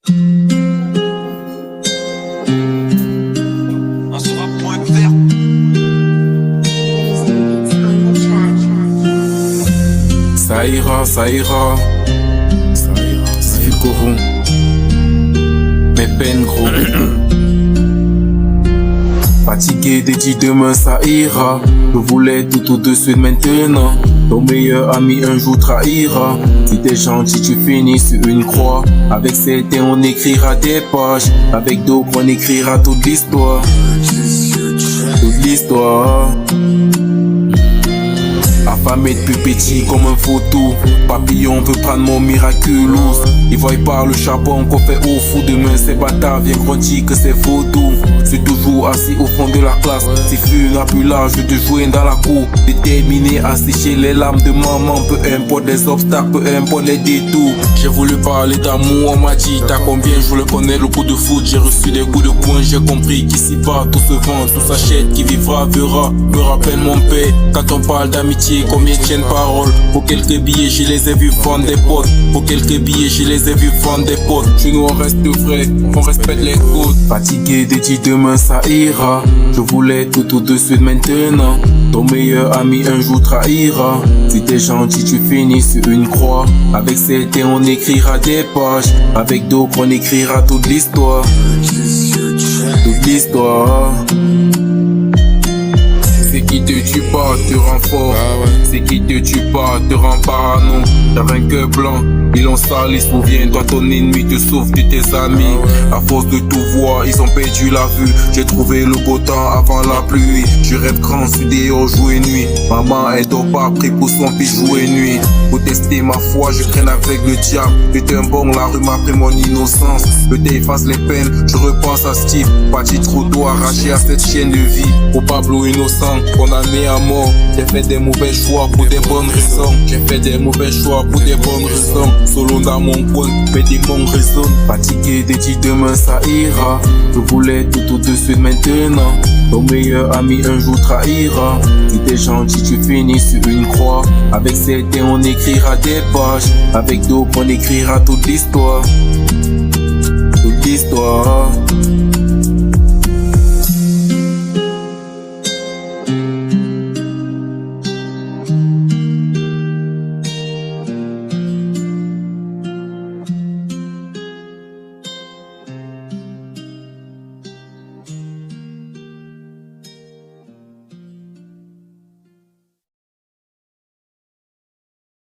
Ça ira, ça ira. Corrompt mes peines gros. Fatigué des dix demain ça ira. Je voulais tout de suite maintenant. Ton meilleur ami un jour trahira. Si t'es gentil tu finis sur une croix. Avec certains on écrira des pages. Avec d'autres on écrira toute l'histoire. Toute l'histoire. Affamé depuis petit comme un photo. Papillon veut prendre mon miraculous. Ils voient par le charbon qu'on fait au fou. Demain ces bâtards viennent grandir que c'est photos. Je suis toujours assis au fond de la classe. Si tu n'as plus l'âge de jouer dans la cour. Déterminé à sécher les larmes de maman. Peu importe les obstacles, peu importe les détours. J'ai voulu parler d'amour, on m'a dit t'as combien, je le connais le coup de foot. J'ai reçu des coups de poing, j'ai compris qu'ici bas tout se vend, tout s'achète. Qui vivra verra, me rappelle mon père. Quand on parle d'amitié, combien tiennent parole. Pour quelques billets je les ai vus vendre des potes. Pour quelques billets je les ai vus vendre des potes. Chez nous on reste vrai, on respecte les codes. Fatigué de dire demain ça ira. Je voulais tout de suite maintenant. Ton meilleur ami un jour trahira. Si t'es gentil tu finis sur une croix. Avec certains on écrira des pages. Avec d'autres on écrira toute l'histoire. Toute l'histoire. C'est qui te tue pas te rend fort. C'est qui te tue pas te rend parano. J'avais un cœur blanc, ils l'ont sali. Souviens-toi ton ennemi te sauve de tes amis. À force de tout voir, ils ont perdu la vue. J'ai trouvé le beau temps avant la pluie. Je rêve grand, suis dehors jouer nuit. Maman elle dort pas, pris pour son fils jouer nuit. Pour tester ma foi, je traîne avec le diable. J'étais un bon, la rue m'a pris mon innocence. Le dé efface les peines, je repense à Steve. Parti trop tôt, arraché à cette chaîne de vie. Au Pablo innocent, condamné à mort. J'ai fait des mauvais choix pour des bonnes raisons. J'ai fait des mauvais choix pour des bonnes raisons. Solo dans mon coin, mais des bons raisons. Fatigué de dire demain ça ira. Je voulais tout de suite maintenant. Ton meilleur ami un jour trahira. Si t'es gentil tu finis sur une croix. Avec certains on écrira des pages. Avec d'autres on écrira toute l'histoire. Toute l'histoire.